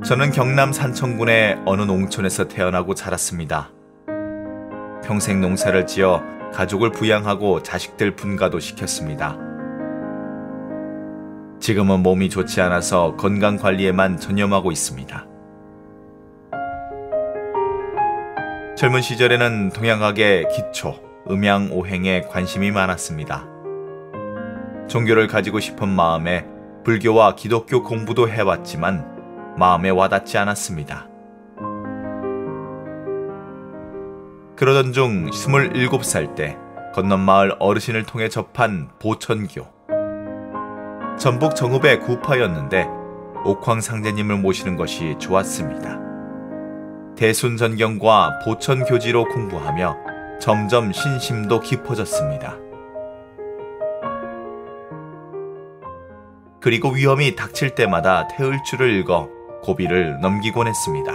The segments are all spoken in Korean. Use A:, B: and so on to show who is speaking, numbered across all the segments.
A: 저는 경남 산청군의 어느 농촌에서 태어나고 자랐습니다. 평생 농사를 지어 가족을 부양하고 자식들 분가도 시켰습니다. 지금은 몸이 좋지 않아서 건강관리에만 전념하고 있습니다. 젊은 시절에는 동양학의 기초, 음양, 오행에 관심이 많았습니다. 종교를 가지고 싶은 마음에 불교와 기독교 공부도 해왔지만 마음에 와닿지 않았습니다. 그러던 중 27살 때 건넌마을 어르신을 통해 접한 보천교. 전북 정읍의 구파였는데 옥황상제님을 모시는 것이 좋았습니다. 대순전경과 보천교지로 공부하며 점점 신심도 깊어졌습니다. 그리고 위험이 닥칠 때마다 태을주를 읽어 고비를 넘기곤 했습니다.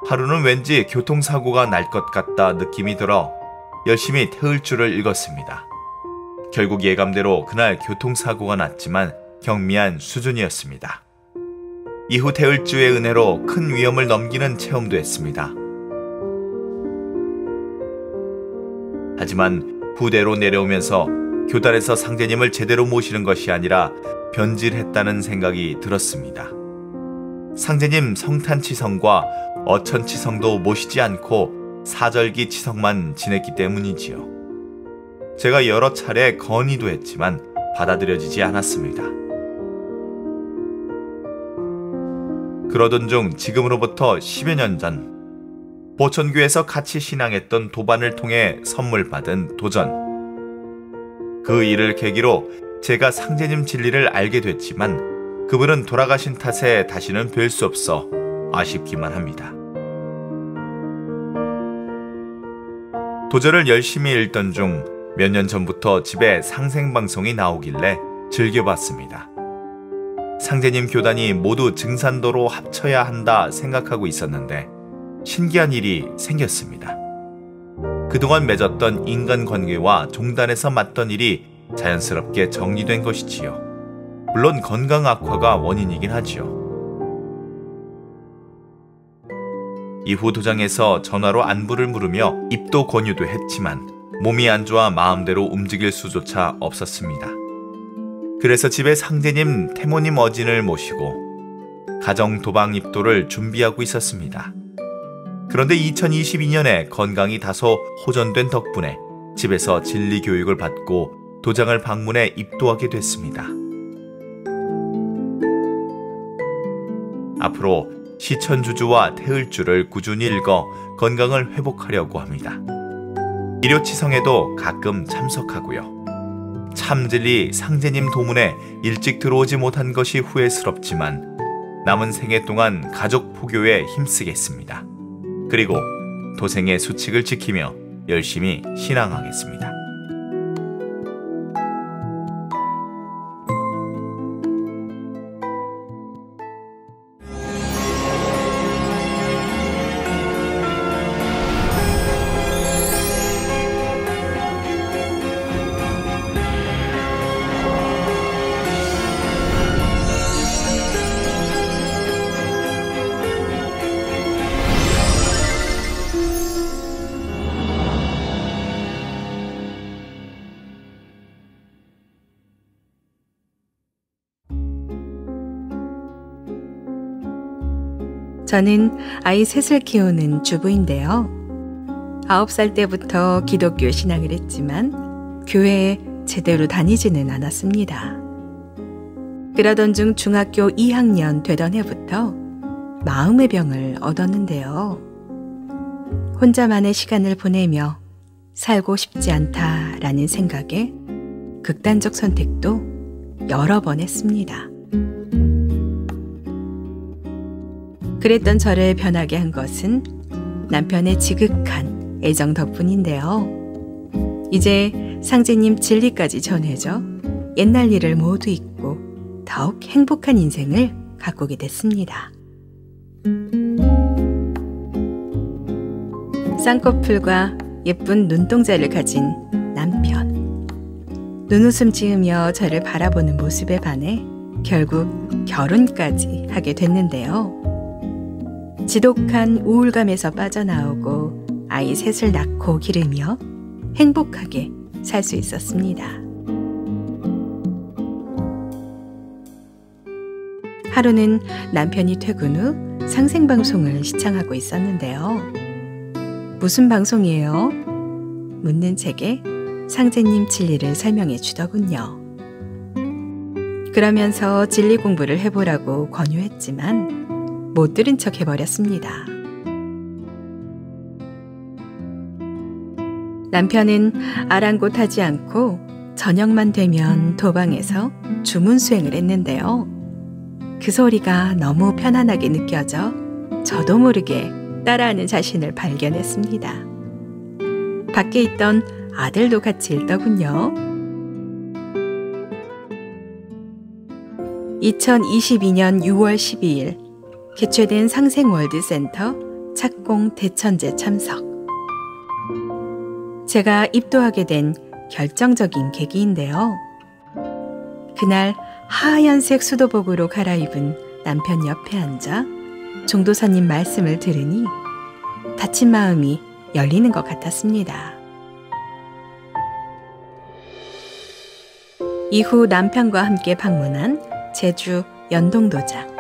A: 하루는 왠지 교통사고가 날 것 같다 느낌이 들어 열심히 태을주를 읽었습니다. 결국 예감대로 그날 교통사고가 났지만 경미한 수준이었습니다. 이후 태을주의 은혜로 큰 위험을 넘기는 체험도 했습니다. 하지만 부대로 내려오면서 교단에서 상제님을 제대로 모시는 것이 아니라 변질했다는 생각이 들었습니다. 상제님 성탄치성과 어천치성도 모시지 않고 사절기 치성만 지냈기 때문이지요. 제가 여러 차례 건의도 했지만 받아들여지지 않았습니다. 그러던 중 지금으로부터 10여 년 전 보천교에서 같이 신앙했던 도반을 통해 선물 받은 도전. 그 일을 계기로 제가 상제님 진리를 알게 됐지만 그분은 돌아가신 탓에 다시는 뵐 수 없어 아쉽기만 합니다. 도전을 열심히 읽던 중 몇 년 전부터 집에 상생방송이 나오길래 즐겨봤습니다. 상제님 교단이 모두 증산도로 합쳐야 한다 생각하고 있었는데 신기한 일이 생겼습니다. 그동안 맺었던 인간관계와 종단에서 맡던 일이 자연스럽게 정리된 것이지요. 물론 건강 악화가 원인이긴 하지요. 이후 도장에서 전화로 안부를 물으며 입도 권유도 했지만 몸이 안 좋아 마음대로 움직일 수조차 없었습니다. 그래서 집에 상제님, 태모님 어진을 모시고 가정 도방 입도를 준비하고 있었습니다. 그런데 2022년에 건강이 다소 호전된 덕분에 집에서 진리 교육을 받고 도장을 방문해 입도하게 됐습니다. 앞으로 시천주주와 태을주를 꾸준히 읽어 건강을 회복하려고 합니다. 일요치성에도 가끔 참석하고요. 참진리 상제님 도문에 일찍 들어오지 못한 것이 후회스럽지만 남은 생애 동안 가족 포교에 힘쓰겠습니다. 그리고 도생의 수칙을 지키며 열심히 신앙하겠습니다.
B: 저는 아이 셋을 키우는 주부인데요. 9살 때부터 기독교 신앙을 했지만 교회에 제대로 다니지는 않았습니다. 그러던 중 중학교 2학년 되던 해부터 마음의 병을 얻었는데요. 혼자만의 시간을 보내며 살고 싶지 않다라는 생각에 극단적 선택도 여러 번 했습니다. 그랬던 저를 변하게 한 것은 남편의 지극한 애정 덕분인데요. 이제 상제님 진리까지 전해져 옛날 일을 모두 잊고 더욱 행복한 인생을 가꾸게 됐습니다. 쌍꺼풀과 예쁜 눈동자를 가진 남편. 눈웃음 지으며 저를 바라보는 모습에 반해 결국 결혼까지 하게 됐는데요. 지독한 우울감에서 빠져나오고 아이 셋을 낳고 기르며 행복하게 살 수 있었습니다. 하루는 남편이 퇴근 후 상생방송을 시청하고 있었는데요. 무슨 방송이에요? 묻는 제게 상제님 진리를 설명해 주더군요. 그러면서 진리 공부를 해보라고 권유했지만 못 들은 척 해버렸습니다. 남편은 아랑곳하지 않고 저녁만 되면 도방에서 주문 수행을 했는데요. 그 소리가 너무 편안하게 느껴져 저도 모르게 따라하는 자신을 발견했습니다. 밖에 있던 아들도 같이 읽더군요. 2022년 6월 12일 개최된 상생월드센터 착공 대천제 참석. 제가 입도하게 된 결정적인 계기인데요. 그날 하얀색 수도복으로 갈아입은 남편 옆에 앉아 종도사님 말씀을 들으니 다친 마음이 열리는 것 같았습니다. 이후 남편과 함께 방문한 제주 연동도장.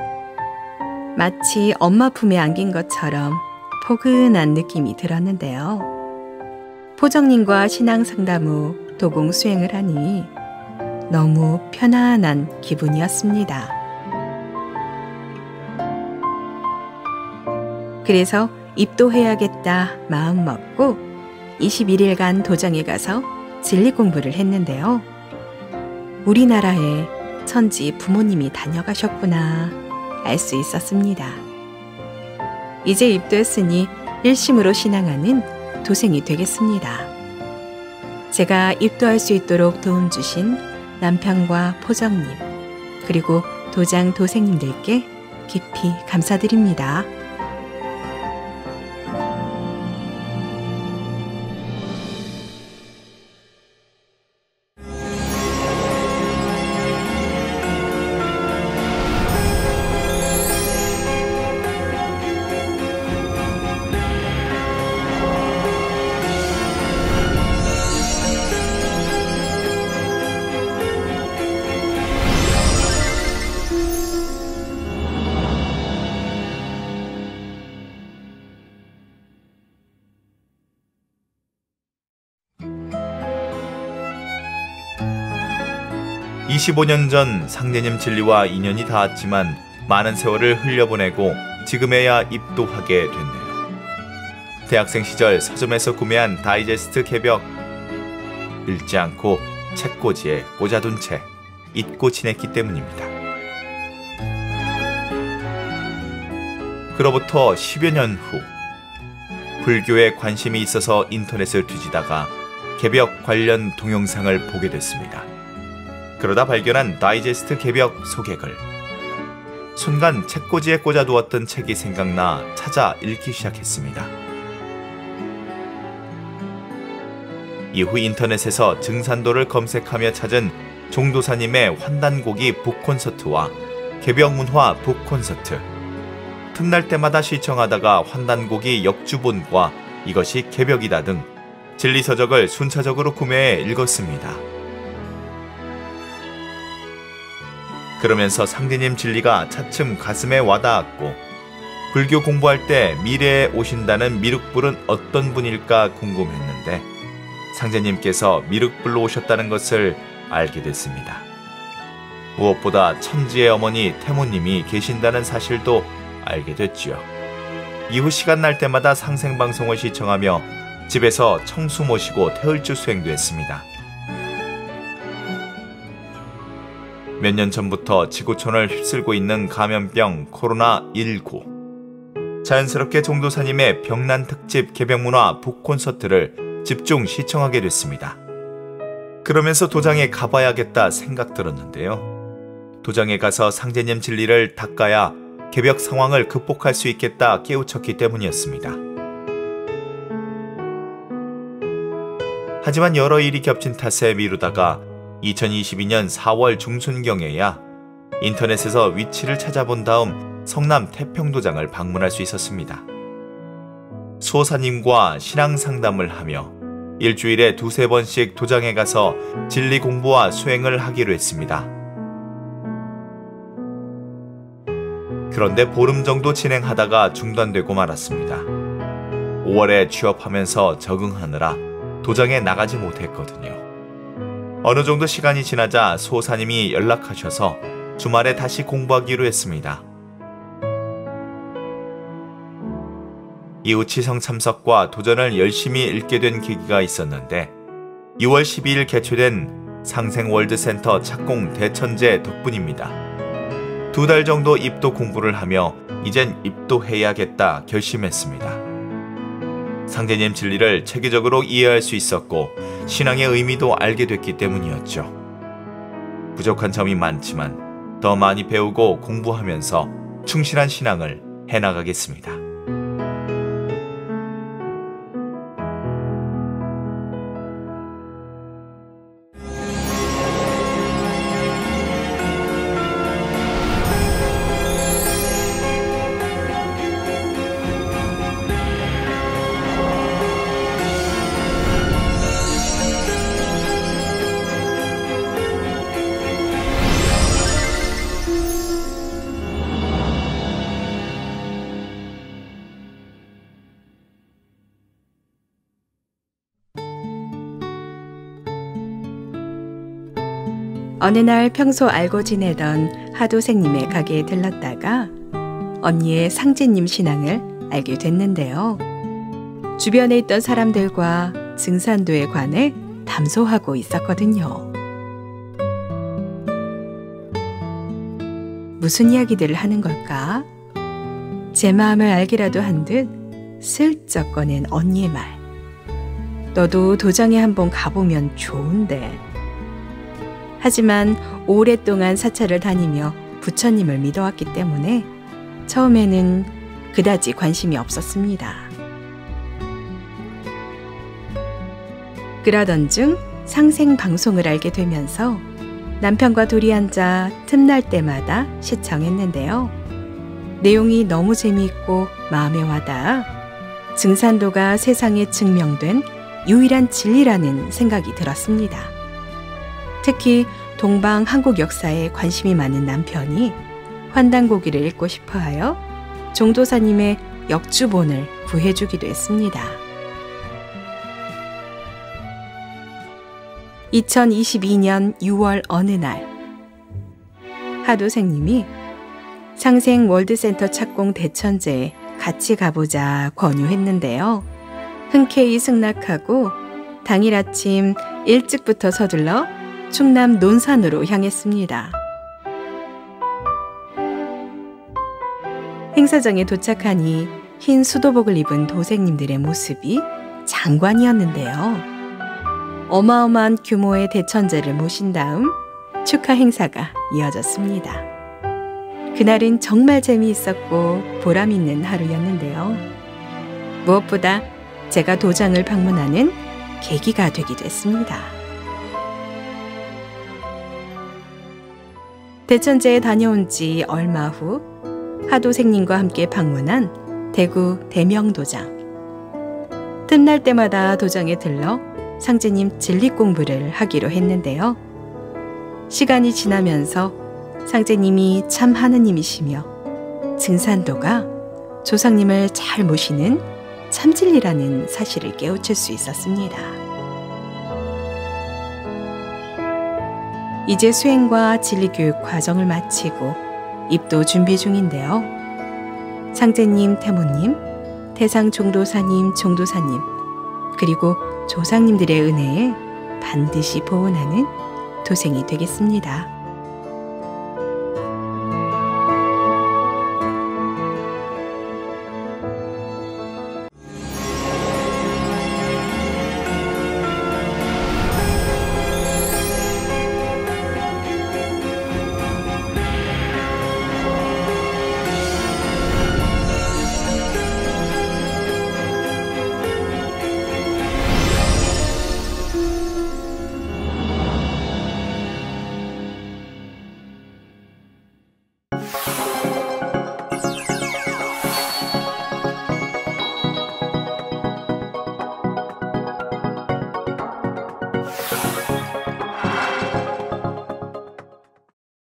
B: 마치 엄마 품에 안긴 것처럼 포근한 느낌이 들었는데요. 포정님과 신앙상담 후 도공 수행을 하니 너무 편안한 기분이었습니다. 그래서 입도해야겠다 마음 먹고 21일간 도장에 가서 진리 공부를 했는데요. 우리나라에 천지 부모님이 다녀가셨구나 알 수 있었습니다. 이제 입도했으니 일심으로 신앙하는 도생이 되겠습니다. 제가 입도할 수 있도록 도움 주신 남편과 포정님 그리고 도장 도생님들께 깊이 감사드립니다.
A: (25년) 전 상제님 진리와 인연이 닿았지만 많은 세월을 흘려보내고 지금에야 입도하게 됐네요. 대학생 시절 서점에서 구매한 다이제스트 개벽, 읽지 않고 책꽂이에 꽂아둔 채 잊고 지냈기 때문입니다. 그로부터 10여 년 후 불교에 관심이 있어서 인터넷을 뒤지다가 개벽 관련 동영상을 보게 됐습니다. 그러다 발견한 다이제스트 개벽 소개글. 순간 책꽂이에 꽂아두었던 책이 생각나 찾아 읽기 시작했습니다. 이후 인터넷에서 증산도를 검색하며 찾은 종도사님의 환단곡이 북콘서트와 개벽문화 북콘서트. 틈날 때마다 시청하다가 환단곡이 역주본과 이것이 개벽이다 등 진리서적을 순차적으로 구매해 읽었습니다. 그러면서 상제님 진리가 차츰 가슴에 와닿았고 불교 공부할 때 미래에 오신다는 미륵불은 어떤 분일까 궁금했는데 상제님께서 미륵불로 오셨다는 것을 알게 됐습니다. 무엇보다 천지의 어머니 태모님이 계신다는 사실도 알게 됐지요. 이후 시간 날 때마다 상생방송을 시청하며 집에서 청수 모시고 태을주 수행도 했습니다. 몇 년 전부터 지구촌을 휩쓸고 있는 감염병 코로나19. 자연스럽게 종도사님의 병난 특집 개벽문화 북콘서트를 집중 시청하게 됐습니다. 그러면서 도장에 가봐야겠다 생각 들었는데요. 도장에 가서 상제님 진리를 닦아야 개벽 상황을 극복할 수 있겠다 깨우쳤기 때문이었습니다. 하지만 여러 일이 겹친 탓에 미루다가 2022년 4월 중순경에야 인터넷에서 위치를 찾아본 다음 성남 태평도장을 방문할 수 있었습니다. 수호사님과 신앙 상담을 하며 일주일에 2~3번씩 도장에 가서 진리 공부와 수행을 하기로 했습니다. 그런데 보름 정도 진행하다가 중단되고 말았습니다. 5월에 취업하면서 적응하느라 도장에 나가지 못했거든요. 어느 정도 시간이 지나자 수호사님이 연락하셔서 주말에 다시 공부하기로 했습니다. 이후 치성 참석과 도전을 열심히 읽게 된 계기가 있었는데 6월 12일 개최된 상생월드센터 착공 대천제 덕분입니다. 2달 정도 입도 공부를 하며 이젠 입도해야겠다 결심했습니다. 상제님 진리를 체계적으로 이해할 수 있었고 신앙의 의미도 알게 됐기 때문이었죠. 부족한 점이 많지만 더 많이 배우고 공부하면서 충실한 신앙을 해나가겠습니다.
B: 어느 날 평소 알고 지내던 하도생님의 가게에 들렀다가 언니의 상제님 신앙을 알게 됐는데요. 주변에 있던 사람들과 증산도에 관해 담소하고 있었거든요. 무슨 이야기들을 하는 걸까? 제 마음을 알기라도 한 듯 슬쩍 꺼낸 언니의 말. 너도 도장에 한번 가보면 좋은데. 하지만 오랫동안 사찰을 다니며 부처님을 믿어왔기 때문에 처음에는 그다지 관심이 없었습니다. 그러던 중 상생 방송을 알게 되면서 남편과 둘이 앉아 틈날 때마다 시청했는데요. 내용이 너무 재미있고 마음에 와닿아 증산도가 세상에 증명된 유일한 진리라는 생각이 들었습니다. 특히 동방 한국 역사에 관심이 많은 남편이 환단고기를 읽고 싶어하여 종도사님의 역주본을 구해주기도 했습니다. 2022년 6월 어느 날 하도생님이 상생 월드센터 착공 대천제에 같이 가보자 권유했는데요. 흔쾌히 승낙하고 당일 아침 일찍부터 서둘러 충남 논산으로 향했습니다. 행사장에 도착하니 흰 수도복을 입은 도생님들의 모습이 장관이었는데요. 어마어마한 규모의 대천제를 모신 다음 축하 행사가 이어졌습니다. 그날은 정말 재미있었고 보람 있는 하루였는데요. 무엇보다 제가 도장을 방문하는 계기가 되기도 했습니다. 대천제에 다녀온 지 얼마 후 하도생님과 함께 방문한 대구 대명도장. 틈날 때마다 도장에 들러 상제님 진리 공부를 하기로 했는데요. 시간이 지나면서 상제님이 참 하느님이시며 증산도가 조상님을 잘 모시는 참진리라는 사실을 깨우칠 수 있었습니다. 이제 수행과 진리교육 과정을 마치고 입도 준비 중인데요. 상제님, 태모님, 태상 종도사님, 종도사님, 그리고 조상님들의 은혜에 반드시 보온하는 도생이 되겠습니다.